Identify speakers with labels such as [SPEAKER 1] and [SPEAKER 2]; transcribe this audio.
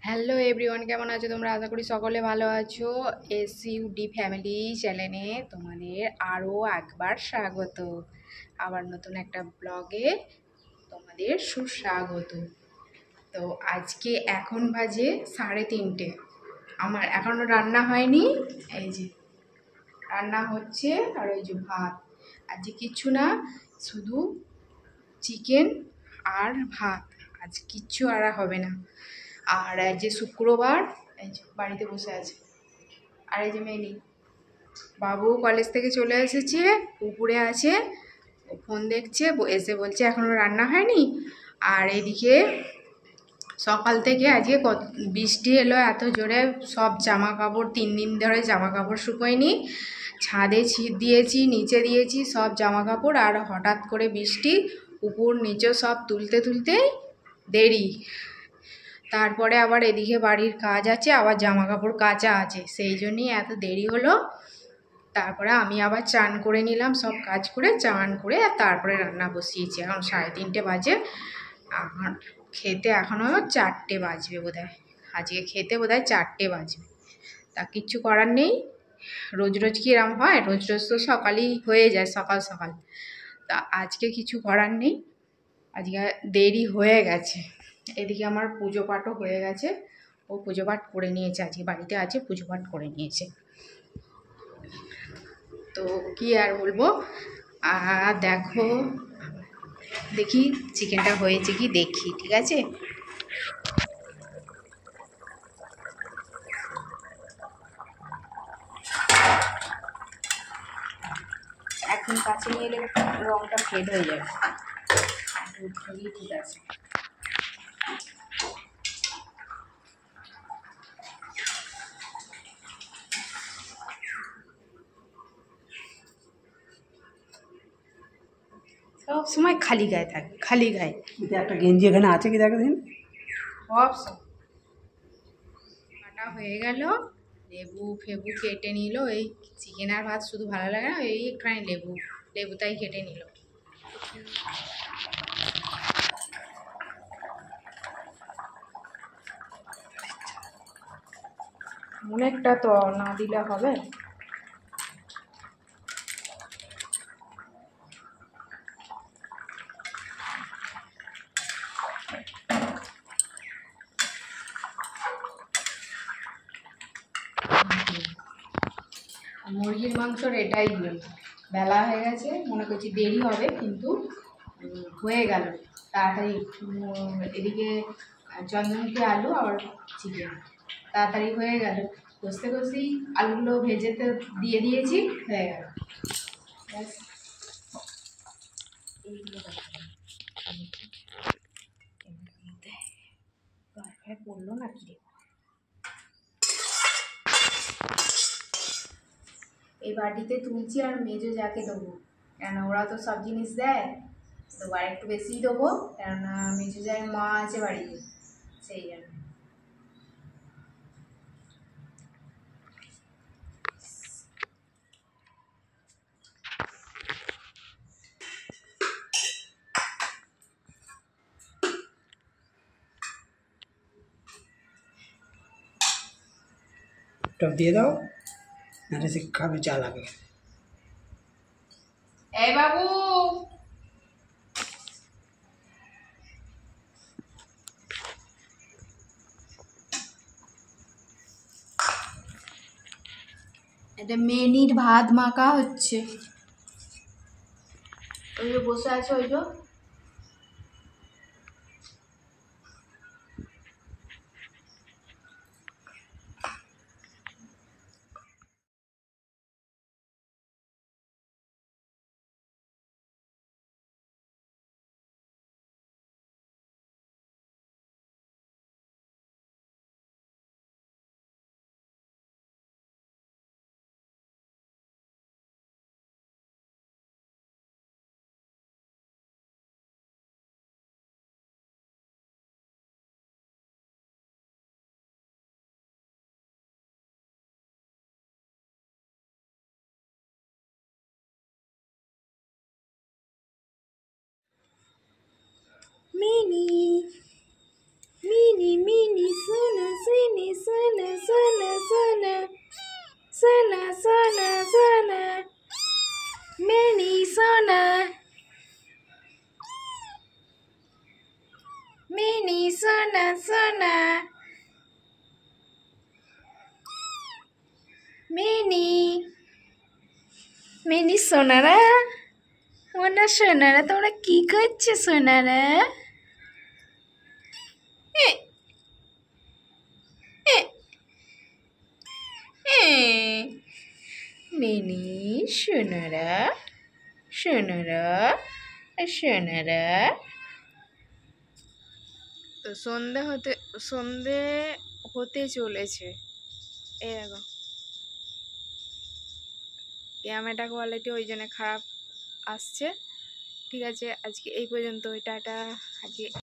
[SPEAKER 1] Hello everyone, কেমন আছো তোমরা? আশা করি সকলে ভালো আছো। এসইউডি ফ্যামিলি চ্যানেলে তোমাদের আরও একবার স্বাগত। আবার নতুন একটা ব্লগে তোমাদের সুস্বাগত। তো আজকে এখন বাজে 3:30। আমার এখনও রান্না হয়নি। এই যে রান্না হচ্ছে, আর ওই যে ভাত। আজকে কিচ্ছু না, শুধু চিকেন আর ভাত। আজ কিচ্ছু আর হবে না। আর আজ যে শুক্রবার, এই যে বাড়িতে বসে আছে। আর এই যে মেনি বাবু কলেজ থেকে চলে এসেছে, উপরে আছে, ও ফোন দেখছে, এসে বলছে এখনো রান্না হয়নি। আর এদিকে সকাল থেকে আজকে কত বৃষ্টি এলো এত জোরে, সব জামা কাপড় 3 দিন ধরে জামা কাপড় শুকোয়নি। ছাদে ছিট দিয়েছি, নিচে দিয়েছি সব জামা কাপড়, আর হঠাৎ করে বৃষ্টি, উপর নিচে সব তুলতে তুলতে দেরি। তারপরে আবার এদিকে বাড়ির কাজ আছে, আবার জামা কাপড় কাচা আছে, সেই জন্যই এত দেরি হলো। তারপরে আমি আবার চান করে নিলাম, সব কাজ করে চান করে তারপরে রান্না বসিয়েছি। এখন 3:30 বাজে। এখন খেতে এখনও 4টে বাজবে বোধহয়। আজকে খেতে বোধহয় 4টে বাজবে। তা কিচ্ছু করার নেই, রোজ রোজ কি এরম হয়? রোজ রোজ তো সকালেই হয়ে যায়, সকাল সকাল। তা আজকে কিছু করার নেই, আজকে দেরি হয়ে গেছে। এদিকে আমার পুজো পাঠও হয়ে গেছে, ও পুজো পাঠ করে নিয়েছে, আজকে বাড়িতে আছে, পুজো পাঠ করে নিয়েছে। তো কি আর বলবো। আর দেখো, দেখি চিকেনটা হয়েছে কি দেখি, ঠিক আছে? এখন কাছে নিয়ে এলে রঙটা ফেড হয়ে যাবে, ঠিক আছে। সব সময় খালি গায়ে থাকে, খালি গায়ে।
[SPEAKER 2] একটা গেঞ্জি এখানে আছে কি দেখো দিন।
[SPEAKER 1] সব কাটা হয়ে গেল, লেবু ফেবু কেটে নিল। এই চিকেন আর ভাত শুধু ভালো লাগে না, এই একটুখানি লেবু তাই কেটে নিল। অনেকটা তো না দিলে হবে। মুরগির মাংসর এটাই বেলা হয়ে গেছে, মনে করছি দেরি হবে, কিন্তু হয়ে গেল তাড়াতাড়ি। এদিকে চন্দ্রমুখী আলু আর চিকেন তাড়াতাড়ি হয়ে গেল। কষতে কষতেই আলুগুলো ভেজেতে দিয়ে দিয়েছি, হয়ে গেল। পড়লো না কি রে? এই বাটিতে তুলছি আর মেজো যাকে দেবো, কেননা ওরা তো সব জিনিস দেয়, তো আর একটু বেশিই দেবো, কেননা মেজো যায় মা আছে বাড়িতে, সেই জন্য।
[SPEAKER 2] টপ দিয়ে দাও, নাহলে সে খাবে চা লাগে।
[SPEAKER 1] এই বাবু, এটা মেনির ভাত মাখা হচ্ছে। ওই যে বসে আছে, ওই যে মিনি মিনি মিনি সোনা সোনা সোনা মিনি মিনি সোনারা ওনা সোনারা তোমরা কি করছো সোনারা এ, এ, এ। মিনি সোনারা সোনারা সোনারা তো সন্ধে হতে চলেছে। এই দেখো ক্যামেরা কোয়ালিটি ওই জন্য খারাপ আসছে। ঠিক আছে, আজকে এই পর্যন্ত। টাটা। আজকে